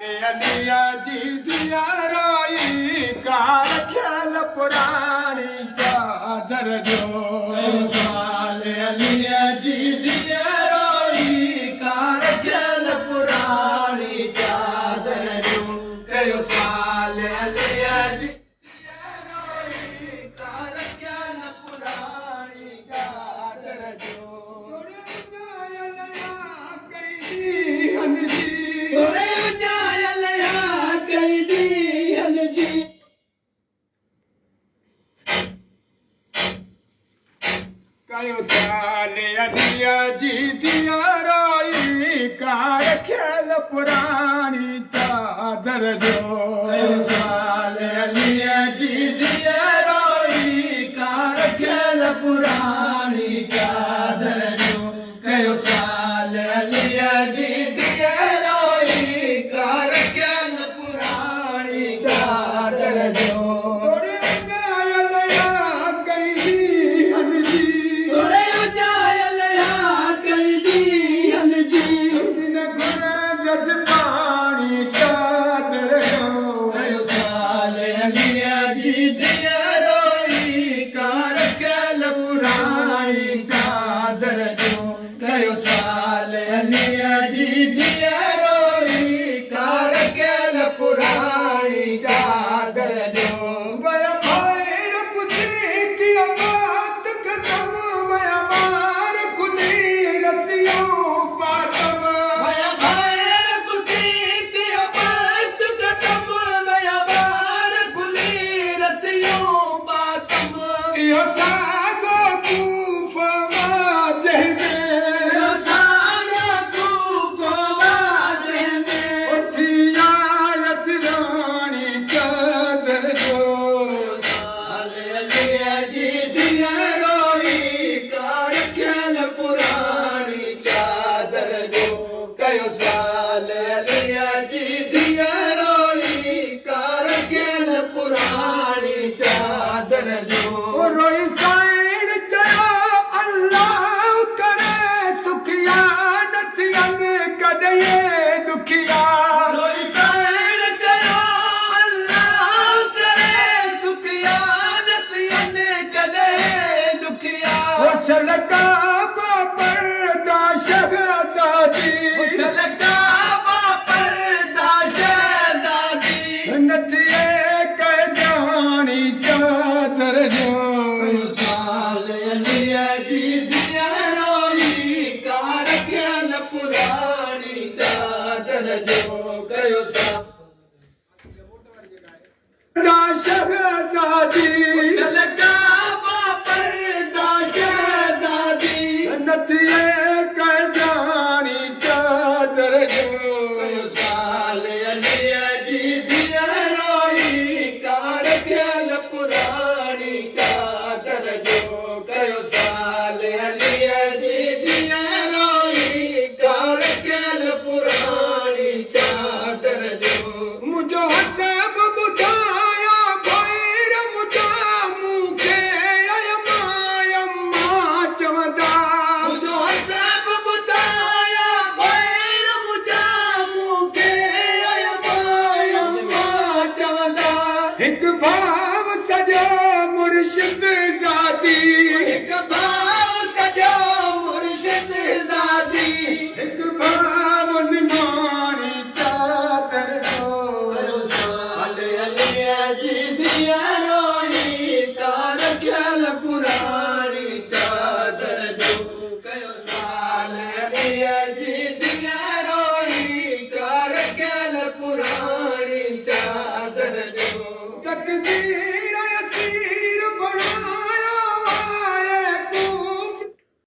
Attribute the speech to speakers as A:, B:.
A: अलिया जी दिया रोई कार ख्याल पुरानी चादर जो
B: साल अलिया जी दिया रोई कार ख्याल पुरानी चादर जो कयो साल अलिया जी दिया रोई कार ख्याल पुरानी चादर जो
A: कयो साल अलिया जी दिया रोई कार ख्याल पुरानी चादर जो
B: साल अलिया जी दिया रोई कार ख्याल पुरानी चादर जो कयो साल अलिया जी दिया रोई कार ख्याल पुरानी चादर जो पुरानी चादर जो
A: वया मार कुली की बात खत्म वया मार कुली रसियों पातम
B: वया मार कुली की बात खत्म वया मार कुली रसियों पातम
A: यो सागो कूफा जहमे
B: पुरानी चादर जो
A: रोई साइड चयो अल्लाह करे सुखिया नथियन कदे दुखिया
B: रोई साइड चयो अल्लाह करे सुखिया नथियन कदे दुखिया
A: ओ छलका पर्दा शहजादी
B: छलका पर्दा शहजादी
A: नथिए चादर जो
B: साल अलिया जी दिया रोई कार ख्याल पुरानी चादर जो कयो
A: शहजादी
B: छलका पर्दा शहजादी
A: नथिए जानी चादर जो
B: साल अलिया जी दिया रोई कार ख्याल पुरानी चादर जो कयो साल अलिया जी दिया रोई कार ख्याल पुरानी चादर जो
A: मुझो सब बुधाया भैर मुझा मुखे अयमा चवदा
B: मुझो सब बुधाया भैर मुझा मुखे अयमा चवदा
A: एक भाव सजो मुर्शिद ज़ादी
B: एक भाव सजो मुर्शिद ज़ादी
A: एक भाव निमानी चादर जो
B: साल अलिया जी दिया रोई कार ख्याल पुरानी चादर जो कयो साल अलिया जी दिया रोई कार ख्याल पुरानी चादर जो
A: तकदीर